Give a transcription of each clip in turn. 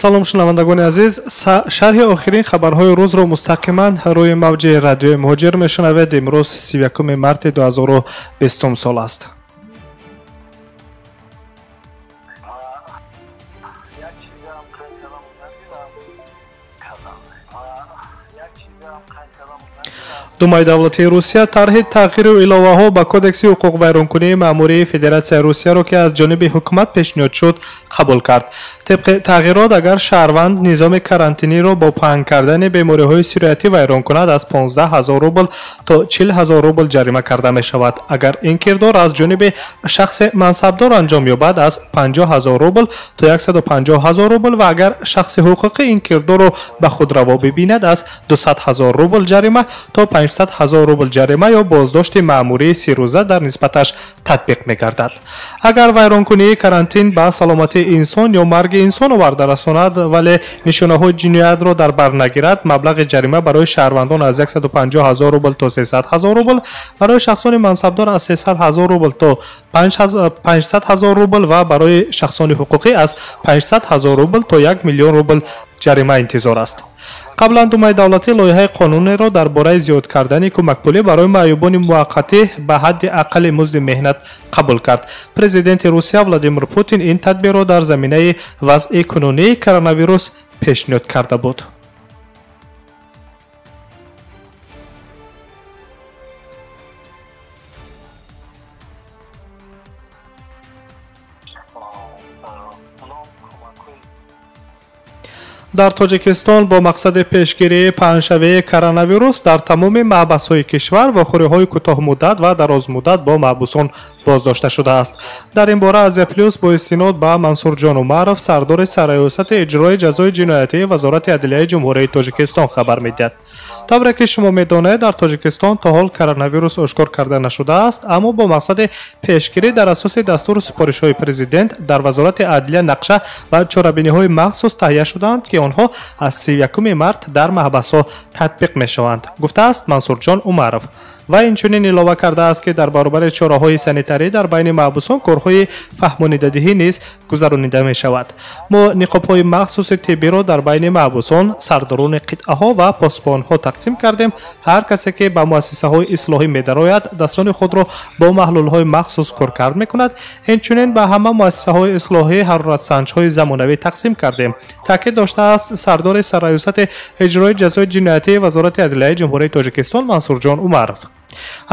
салом шунавандагони азиз, шарҳи охирин хабарҳои рӯзро мустақиман рӯи мавҷи радиои муҳоҷир мешунавед. имрӯз 31 марти 2020 сол аст. думаи давлатии русия тарҳи тағйиру иловаҳо ба кодекси ҳуқуқвайронкунии маъмурии федератсияи русияро ки аз ҷониби ҳукумат пешниҳод шуд қабул кард. тибқи тағйирот агар шаҳрванд низоми карантиниро бо паҳн кардани бемориҳои сироятӣ вайрон кунад аз 15 000 рубл то 40 000 рубл ҷарима карда мешавад. агар ин кирдор аз ҷониби шахси мансабдор анҷом ёбад аз 50 000 рубл то 150 000 рубл ва агар шахси ҳуқуқӣ ин кирдорро ба худ раво бибинад аз 200 000 рубл ҷарима то 500 000 рубл ҷарима ё боздошти маъмурии 30 рӯза дар нисбаташ татбиқ мегардад. агар вайронкунии карантин ба саломатии инсон ё марги инсон оварда расонад вале нишонаҳои ҷиноятро дар бар нагирад, маблағи ҷарима барои шаҳрвандон аз 150 000 рубл то 300 000 рубл, барои шахсони мансабдор аз 300 000 рубл то 500 000 рубл ва барои шахсони ҳуқуқӣ аз 500 000 рубл то 1 миллион рубл ҷарима интизор аст. қаблан думаи давлатӣ лоиҳаи қонунеро дар бораи зиёд кардани кӯмакпулӣ барои маъюбони муваққатӣ ба ҳадди аққали музди меҳнат қабул кард. президенти русия Владимир Путин ин тадбирро дар заминаи вазъи кунунии коронавирус пешниҳод карда буд. дар тоҷикистон бо мақсади пешгирии паҳншавии коронавирус дар тамоми маҳбасҳои кишвар вохӯриҳои кӯтоҳмуддат ва дарозмуддат бо маҳбусон боздошта шудааст. дар ин бора Азия плюс бо истинод ба Мансурҷон Умаров, сардори сарраёсати иҷрои ҷазои ҷиноятии Вазорати Адлияи Ҷумҳурияи Тоҷикистон хабар медиҳад. тавре ки шумо медонед, дар Тоҷикистон то ҳол коронавирус ошкор карда нашудааст, аммо бо мақсади пешгирӣ дар асоси дастуру супоришҳои президент дар Вазорати Адлия нақша ва чорабиниҳои махсус таҳия шуданд ки онҳо аз 31 март дар маҳбасҳо татбиқ мешаванд, гуфтааст Мансурҷон Умаров. ва инчунин илова кардааст ки дар баробари чораҳои санитарӣ дар байни маҳбусон корҳои фаҳмонидадиҳӣ низ гузаронида мешавад. мо ниқобҳои махсуси тиббиро дар байни маҳбусон, сардорони қитъаҳо ва посбонҳо тақсим кардем. ҳар касе ки ба муассисаҳои ислоҳӣ медарояд, дастони худро бо маҳлулҳои махсус коркард мекунад. инчунин ба ҳама муассисаҳои ислоҳӣ ҳароратсанҷҳои замонавӣ тақсим кардем, таъкид доштааст сардори сарраёсати иҷрои ҷазои ҷиноятии Вазорати Адлияи Ҷумҳурияи Тоҷикистон Мансурҷон Умаров.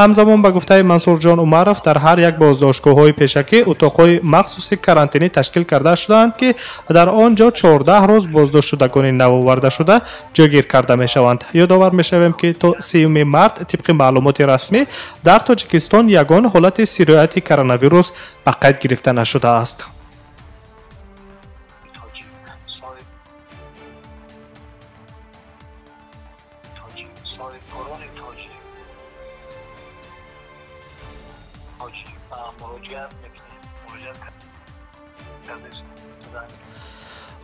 ҳамзамон ба гуфтаи Мансурҷон Умаров дар ҳар як боздоштгоҳҳои пешакӣ утоқҳои махсуси карантинӣ ташкил карда шуданд ки дар он ҷо 14 рӯз боздоштшудагони навовардашуда ҷойгир карда мешаванд. ёдовар мешавем ки то 30 март тибқи маълумоти расмӣ дар Тоҷикистон ягон ҳолати сирояти коронавирус ба қайд гирифта нашудааст.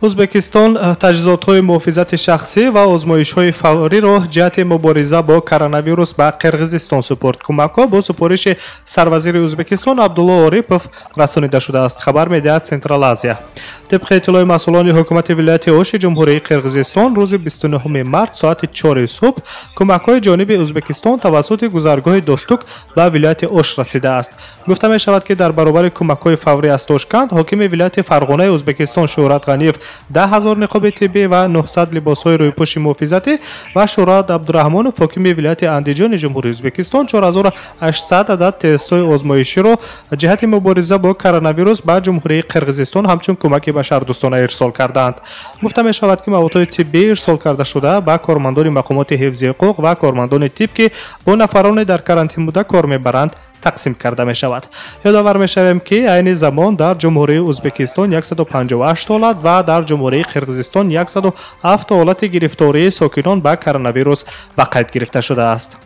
ӯзбекистон таҷҳизотҳои муҳофизати шахсӣ ва озмоишҳои фавриро ҷиҳати мубориза бо коронавирус ба Қирғизистон супурд. кӯмакҳо бо супориши сарвазири Ӯзбекистон Абдулло Орипов расонида шудааст, хабар медиҳад Централ Азия. тибқи иттилои масъулони ҳукумати вилояти Оши Ҷумҳурии Қирғизистон рӯзи 29 март соати 4 субҳ кӯмакҳои ҷониби Ӯзбекистон тавассути гузаргоҳи Достук ба вилояти Ош расидааст. гуфта мешавад ки дар баробари кӯмакҳои фаврӣ аз Тошканд ҳокими вилояти Фарғонаи Ӯзбекистон Шӯҳрат Ғаниев 10 000 ниқоби тиббӣ ва 900 либосҳои рӯйпӯши муҳофизатӣ ва Шӯҳрат Абдураҳмонов ҳокими вилояти Андиҷони Ҷумҳурии Ӯзбекистон 4800 адад тестҳои озмоиширо ҷиҳати мубориза бо коронавирус ба Ҷумҳурии Қирғизистон ҳамчун кӯмаки башардӯстона ирсол карданд. гуфта мешавад ки маводҳои тиббӣ ирсол карда шуда ба кормандони мақомоти ҳифзи ҳуқуқ ва кормандони тиб ки бо нафароне дар карантин буда кор мебаранд тақсим карда мешавад. ёдовар мешавем ки айни замон дар Ҷумҳурии Ӯзбекистон 158 ҳолат ва дар Ҷумҳурии Қирғизистон 107 ҳолати гирифтории сокинон ба коронавирус ба қайд гирифта шудааст.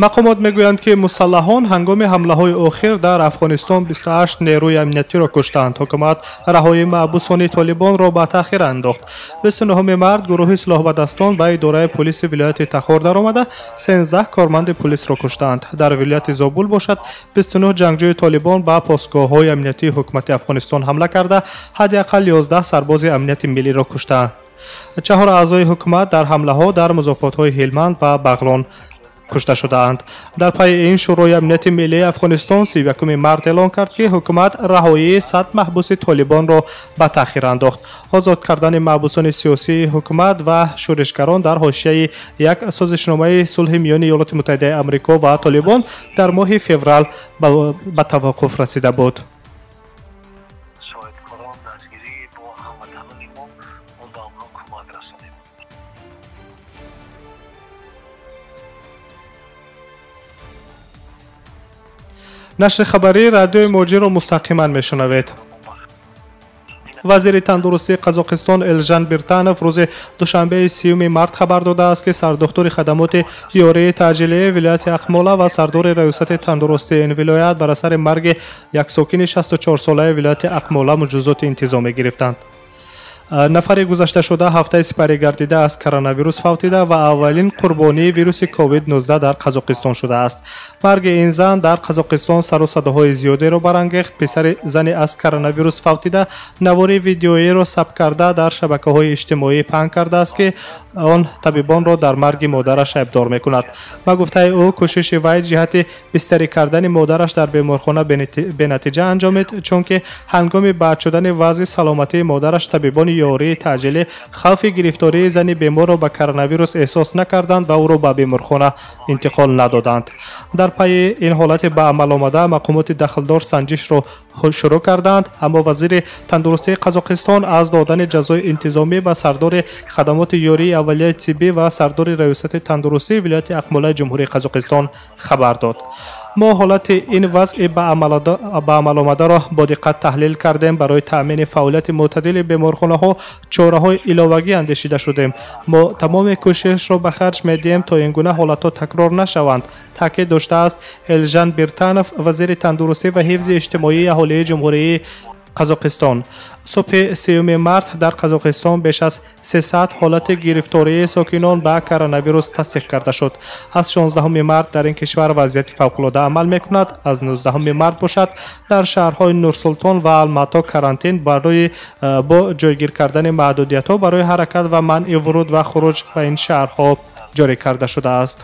мақомот мегӯянд ки мусаллаҳон ҳангоми ҳамлаҳои охир дар афғонистон 28 нерӯи амниятиро куштанд. ҳукумат раҳоии маъбусони толибонро ба таъхир андохт. 29 март гурӯҳи силоҳбадастон ба идораи полиси вилояти Тахор даромада 13 корманди полисро куштанд. дар вилояти Зобул бошад 29 ҷангҷӯи толибон ба постгоҳҳои амниятии ҳукумати Афғонистон ҳамла карда ҳадиақал 11 сарбози амнияти миллиро куштанд. 4 аъзои ҳукумат дар ҳамлаҳо дар музофотҳои Ҳилманд ва Бағлон кушта шудаанд. дар пайи ин шӯрои амнияти миллии Афғонистон 31 март эълон кард ки ҳукумат раҳоии 100 маҳбуси толибонро ба таъхир андохт. озод кардани маҳбусони сиёсии ҳукумат ва шӯришгарон дар ҳошияи як созишномаи сулҳи миёни Иёлоти Муттаҳидаи Амрико ва Толибон дар моҳи феврал ба таваққуф расида буд. нашри хабарии радиои моҷиро мустақиман мешунавед. вазири тандурустии Қазоқистон Элжан Биртанов рӯзи душанбеи 30 март хабар додааст ки сардухтури хадамоти ёрии таъҷилии вилояти Ақмола ва сардори раёсати тандурустии ин вилоят бар асари марги як сокини 64-солаи вилояти Ақмола муҷозоти интизомӣ гирифтанд. нафари гузашташуда ҳафтаи сипаригардида аз коронавирус фавтида ва аввалин қурбонии вируси COVID-19 дар Қазоқистон шудааст. марги ин зан дар Қазоқистон сару садоҳои зиёдеро барангехт. писари зани аз коронавирус фавтида навори видеоеро сабт карда дар шабакаҳои иҷтимоӣ паҳн кардааст ки он табибонро дар марги модараш айбдор мекунад. ба гуфтаи ӯ кӯшиши вай ҷиҳати бистарӣ кардани модараш дар беморхона бенатиҷа анҷомид, чунки ҳангоми баъд шудани вазъи саломатии модараш табибони ёрии таъҷилӣ хавфи гирифтории зани беморро ба коронавирус эҳсос накарданд ва ӯро ба беморхона интиқол надоданд. дар пайи ин ҳолати ба амал омада мақомоти дахлдор санҷишро шурӯъ карданд, аммо вазири тандурустии Қазоқистон аз додани ҷазои интизомӣ ба сардори хадамоти ёрии аввалияи тиббӣ ва сардори раёсати тандурустии вилояти Ақмолаи Ҷумҳурии Қазоқистон хабар дод. мо ҳолати ин вазъи ба амаломадаро бо диққат таҳлил кардем. барои таъмини фаъолияти мӯътадили беморхонаҳо чораҳои иловагӣ андешида шудем. мо тамоми кӯшишро ба харҷ медиҳем то ин гуна ҳолатҳо такрор нашаванд, таъкид доштааст Элжан Биртанов, вазири тандурустӣ ва ҳифзи иҷтимоии аҳолии Ҷумҳурии Қазоқистон. субҳи 30 март дар Қазоқистон беш аз 300 ҳолати гирифтории сокинон ба коронавирус тасдиқ карда шуд. аз 16 март дар ин кишвар вазъияти фавқулода амал мекунад. аз 19 март бошад дар шаҳрҳои Нурсултон ва Алмато карантин бо ҷойгир кардани маҳдудиятҳо барои ҳаракат ва манъи вуруд ва хуруҷ ба ин шаҳрҳо ҷорӣ карда шудааст.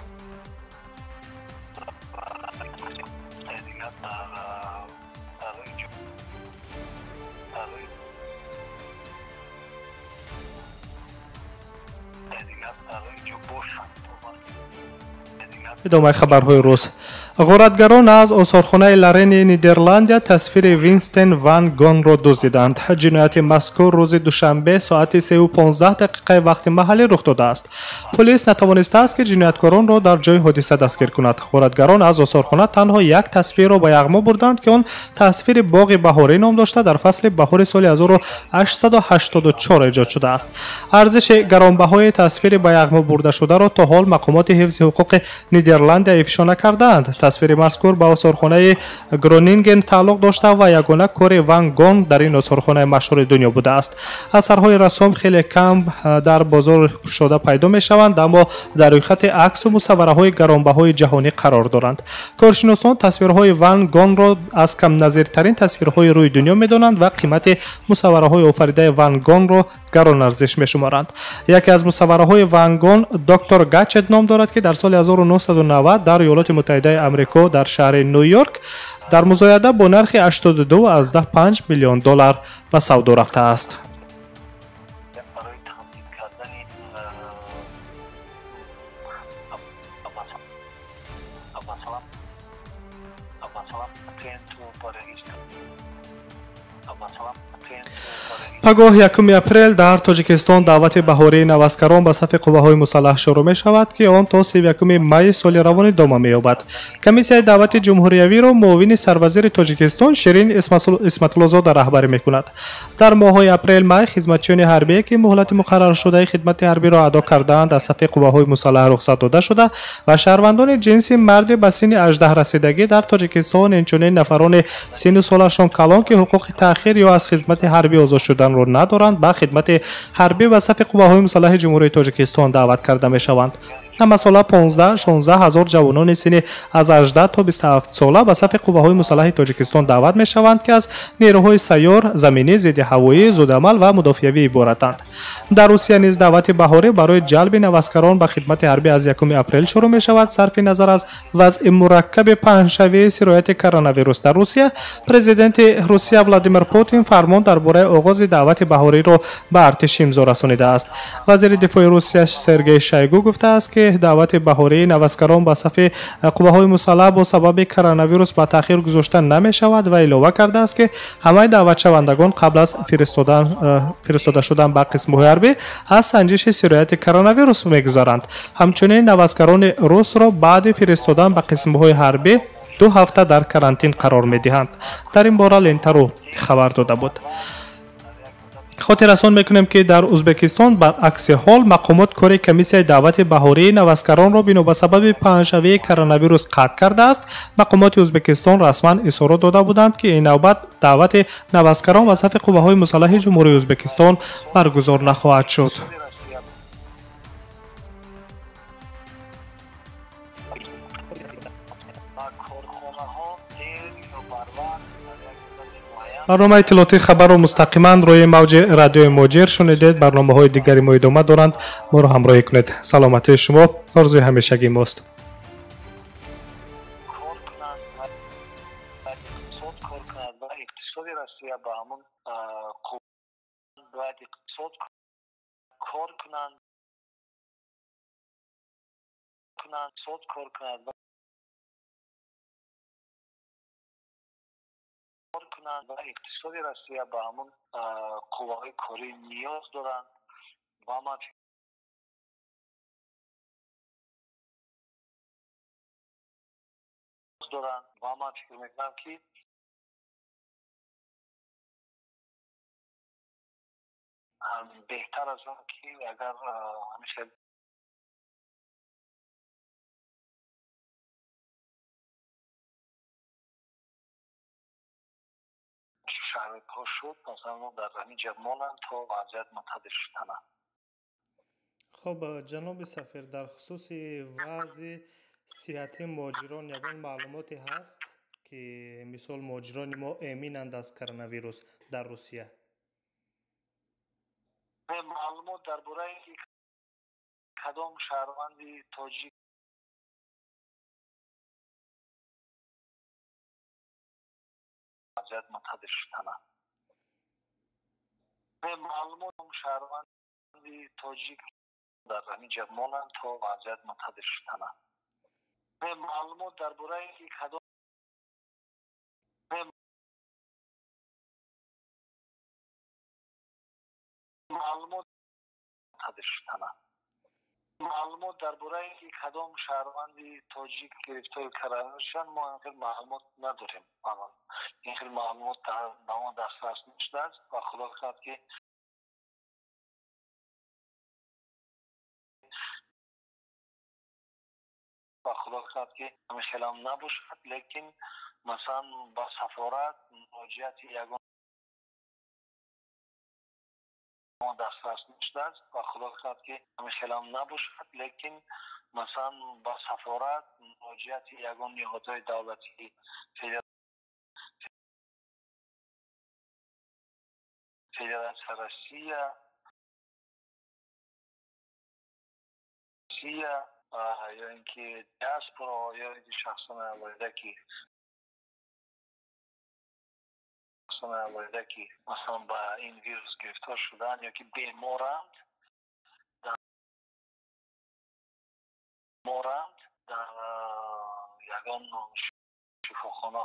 идомаи хабарҳои рӯз. ғоратгарон аз осорхонаи Ларени Нидерландия тасвири Винстен ван Гонро дуздиданд. ҷинояти мазкур рӯзи душанбе соати 3:15 вақти маҳаллӣ рух додааст. полис натавонистааст ки ҷинояткоронро дар ҷои ҳодиса дастгир кунад. ғоратгарон аз осорхона танҳо як тасвирро ба яғмо бурданд ки он тасвири боғи баҳорӣ ном дошта дар фасли баҳори соли 1884 эҷод шудааст. арзиши гаронбаҳои тасвири ба яғмо бурдашударо то ҳол мақомоти ҳифзи ҳуқуқи Нидерландия ифшо накардаанд. тасвири мазкур ба осорхонаи Гронинген тааллуқ дошта ва ягона кори Ван Гон дар ин осорхонаи машҳури дунё будааст. асарҳои рассом хеле кам дар бозор кушода пайдо мешаванд, аммо дар рӯйхати аксу мусаввараҳои гаронбаҳои ҷаҳонӣ қарор доранд. коршиносон тасвирҳои Ван Гонро аз камназиртарин тасвирҳои рӯи дунё медонанд ва қимати мусаввараҳои офаридаи Ван Гонро гаронарзиш мешуморанд. яке аз мусаввараҳои Ван Гон доктор Гачет ном дорад ки дар соли 1990 дар Иёлоти Муттаҳидаи Амрико дар шаҳри Нью-Йорк дар музояда бо нархи $82.5 миллион ба савдо рафтааст. пагоҳ 1 апрел дар тоҷикистон даъвати баҳории навазкарон ба сафи қувваҳои мусаллаҳ шурӯъ мешавад ки он то 31 майи соли равон идома меёбад. Комиссияи даъвати ҷумҳуриявиро муовини сарвазири тоҷикистон Ширин Исматуллозода раҳбарӣ мекунад. дар моҳҳои апрел-май хизматчиёни ҳарбие ки муҳлати муқарраршудаи хидмати ҳарбиро адо кардаанд аз сафи қувваҳои мусаллаҳ рухсат дода шуда ва шаҳрвандони ҷинси марди ба синни 18 расидагӣ дар тоҷикистон инчунин нафарони синну солашон калон ки ҳуқуқи таъхир ё аз хизмати ҳарбӣ озод шуданро надоранд ба хидмати ҳарбӣ ва сафи қувваҳои мусаллаҳи ҷумҳурии тоҷикистон даъват карда мешаванд. ҳамасола 15-16 ҳазор ҷавонони синни аз 18 то 27 сола ба сафи қувваҳои мусаллаҳи тоҷикистон даъват мешаванд ки аз нерӯҳои сайёр, заминӣ, зиддиҳавоӣ, зудамал ва мудофиавӣ иборатанд. дар русия низ даъвати баҳорӣ барои ҷалби навазкарон ба хидмати ҳарбӣ аз 1 апрел шурӯъ мешавад. сарфи назар аз вазъи мураккаби паҳншавии сирояти коронавирус дар русия, президенти русия Владимир Путин фармон дар бораи оғози даъвати баҳориро ба артиши имзо расонидааст. вазири дифои русия Сергей Шойгу гуфтааст ки даъвати баҳории навазкарон ба сафи қувваҳои мусаллаҳ бо сабаби коронавирус ба таъхир гузошта намешавад ва илова кардааст ки ҳамаи даъватшавандагон қабл аз фиристода шудан ба қисмҳои ҳарбӣ аз санҷиши сирояти коронавирус мегузаранд. ҳамчунин навазкарони русро баъди фиристодан ба қисмҳои ҳарбӣ 2 ҳафта дар карантин қарор медиҳанд. дар ин бора Лентару хабар дода буд. хотиррасон мекунем ки дар Узбекистон баръакси ҳол мақомот кори комиссияи даъвати баҳории навазкаронро бино ба сабаби паҳншавии коронавирус қатъ кардааст. мақомоти Узбекистон расман изҳорот дода буданд ки ин навбат даъвати навазкарон ба сафи қувваҳои мусаллаҳи ҷумҳурии Узбекистон баргузор нахоҳад шуд. барномаи иттилоотии хабару мустақиман рӯи мавҷи радиои муҷир шунидед. барномаҳои дигари мо идома доранд. моро ҳамроҳӣ кунед. саломатии шумо орзуи ҳамешагии мост. و اقتصاد روسیه به همون قوه‌های کاری نیاز دارند و من فکر میکنم که بهتر از اون که اگر همیشه شرایط ها شد مثلا در همینجا مانند تا وضعیت منتظر شدن. خب جناب سفیر در خصوص وضع صحتی مهاجران یگان معلوماتی هست که مثال مهاجران ما امینند از کرونا در روسیه؟ معلومات درباره کدام شهروندی تاجیک وضعیت منتظر شدن. معلومات شهروندی تاجیک در همینجا مانند تا وضعیت منتظر شدن. معلومات درباره کدام معلومات منتظر شدن. معلومات درباره کدام شهروندی تاجیک گرفتار کرونا شدن ما اینقدر معلومات نداریم. اینقدر معلومات در ما دسترس نیست و خدا خواهد که همه خیلی نباشد، لیکن مثلا با سفارت مراجعت یگان ما دسترس نیست و خدا خواهد که همه خیلی نباشد، لیکن مثلا با سفارت مراجعت یگان نهادهای دولتی فدراسیون روسیه یا اینکه دیاسپورا یا اینکه شخصان اولیده که مثلا با این ویروس گرفتار شدن یا که بیمارند در یگان شفاخانه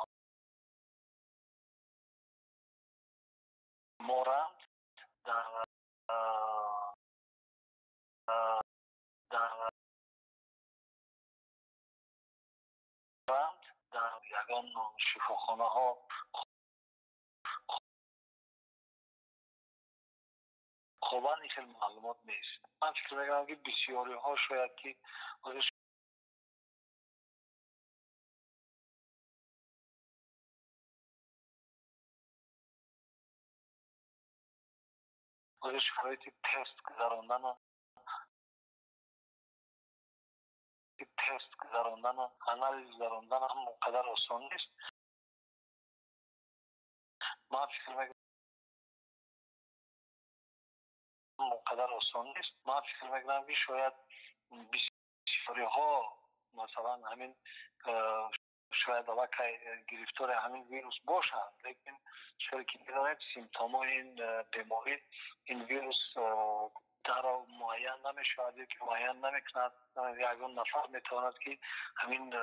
در در یگان شفاخانه ها خوبا این خیلی معلومات نیست. من فکر میکنم که بسیاری ها شاید که شرایط تست گذراندن انالیز گذراندن هم اونقدر آسان نیست. من فکر میکنم که شاید بسیاری ها مثلا همین شاید گرفتار همین ویروس باشند، لیکن چرا که میدانید سیمتوم این بیماری این ویروس در معین نمیشود یا که معین نمیکند. یگان نفر میتواند که همین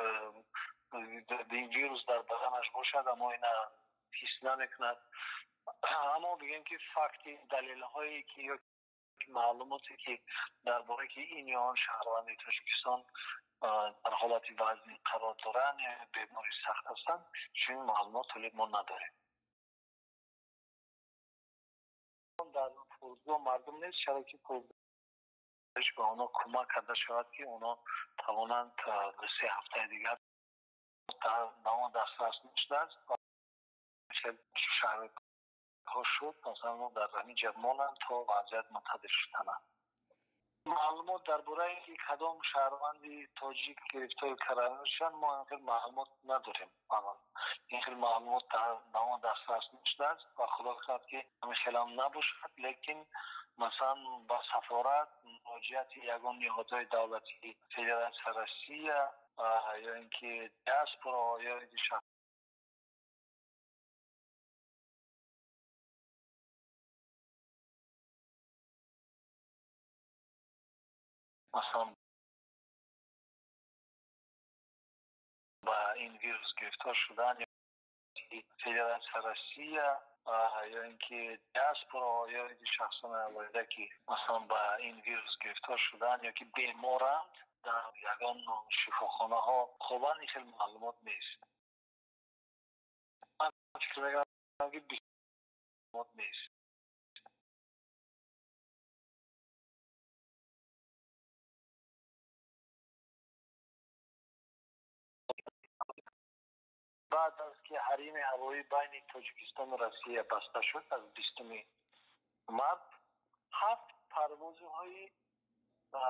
این ویروس در بدنش باشد اما این حس نمیکند. اما بگیم که فکت دلیل هایی که یا معلوماتی که درباره که این یا آن شهروند تاجیکستان در حالت وضعی قرار دارن یا بیماری سخت هستند چنین معلومات ولی ما نداریم. در فرودگاه مردم نیست چرا که فرودگاهش به اونا کمک کرده شود که اونا توانند 3 هفته دیگر در نوان دسترس نشده است و شهر ها شد مثلا در همین جرمانند تا وضعیت منتظر شدن. معلومات درباره کدام شهروندی تاجیک گرفتار کرونا شدن ما اینقدر معلومات نداریم. این خیلی معلومات در نوان دسترس نشده است و خدا کنه که همین خیلی هم نباشد، لیکن مثلا با سفارت مراجعت یگان نهادهای دولتی فدراسیون روسیه یا اینکه دیاسپورا یا اینکه مثلا با این ویروس گرفتار شدن یا فدراسیون روسیه یا اینکه دیاسپورا یا اینکه شخصان اولیده که مثلا با این ویروس گرفتار شدن یا که بیمارند در یگان شفاخانه ها خوبا این خیلی معلومات نیست. من فکر میکنم که معلومات نیست. بعد از که حریم هوایی بین تاجیکستان و روسیه بسته شد از 20 مارس 7 پروازهای